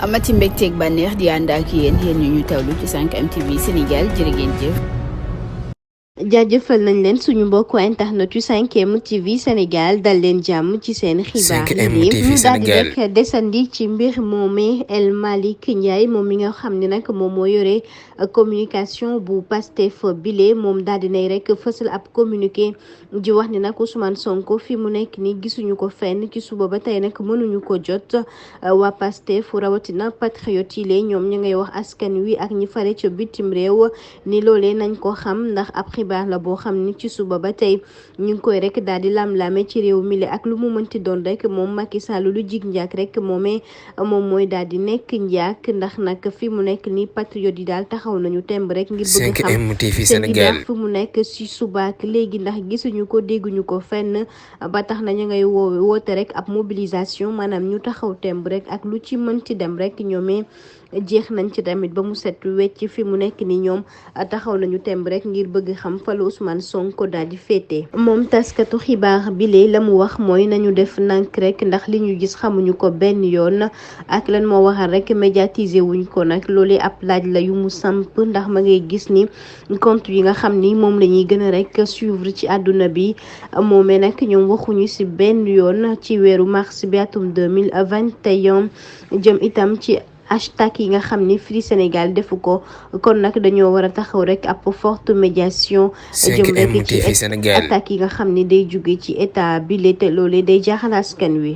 amati mbégteeg bànneex di ànd ak yéen ñu tawlu ci 5M TV Sénégal jërë ngeen jëf. jaajëfal nañ leen suñu mbokku internet yu 5M TV Sénégal dal leen jàmm ci seen xibaar yi ñu daal di rek desandi ci mbir moomee El Malick Ndiaye moom mi nga xam ne nag moom moo yore communication bu Pastef bile moom daal di nay rek fësal ab communiqué ji wax ni nag Ousmane Sonko fi mu nekk ni gisuñu ko fenn ci suba ba tey nag mënuñu ko jot waa Pastef rawatina patriote yi ñoom ñu ngay wax askan wi ak ñi fare ca bitim réew ni loolee nañ ko xam ndax ab xibaar la boo xam ni ci suba ba tey ñu ngi koy rek daal di lam-lame ci réew mi ak lu mu mënti doon rek moom Macky Sall lu jig njaak rek moom mooy daal di nekk njaak ndax nag fi mu nekk ni patriote yi daal taxaw nañu temb rek ngir bëgg xam seen leader fi mu nekk si subaak léegi ndax gisuñu ko dégguñu ko fenn ba tax na ñu ngay woote rek ab mobilisation maanaam ñu taxaw temb rek ak lu ci mënti dem rek ñoomee jeex nañ ci tamit ba mu set wecc fi mu nekk ni ñoom taxaw nañu temb rek ngir bëgg xam fa la Ousmane Sonko daal di féete moom taskatu xibaar bi lee la mu wax mooy nañu def nank rek ndax li ñu gis xamuñu ko benn yoon ak lan moo waxal rek médiatiser wuñ ko nag loolee ab laaj la yu mu samp ndax ma ngay gis ni compte yi nga xam ni moom la ñuy gën a rek suivre ci àdduna bi moomee nag ñoom waxuñu ci benn yoon ci weeru mars bi atum 2021 jëm itam ci hashtag yi nga xam ni Free Sénégal defu ko kon nag dañoo war a taxaw rek ab forte médiation jëm rek ci attaque yi nga xam ni day jóge ci état bi te loolee day jaaxal askan wi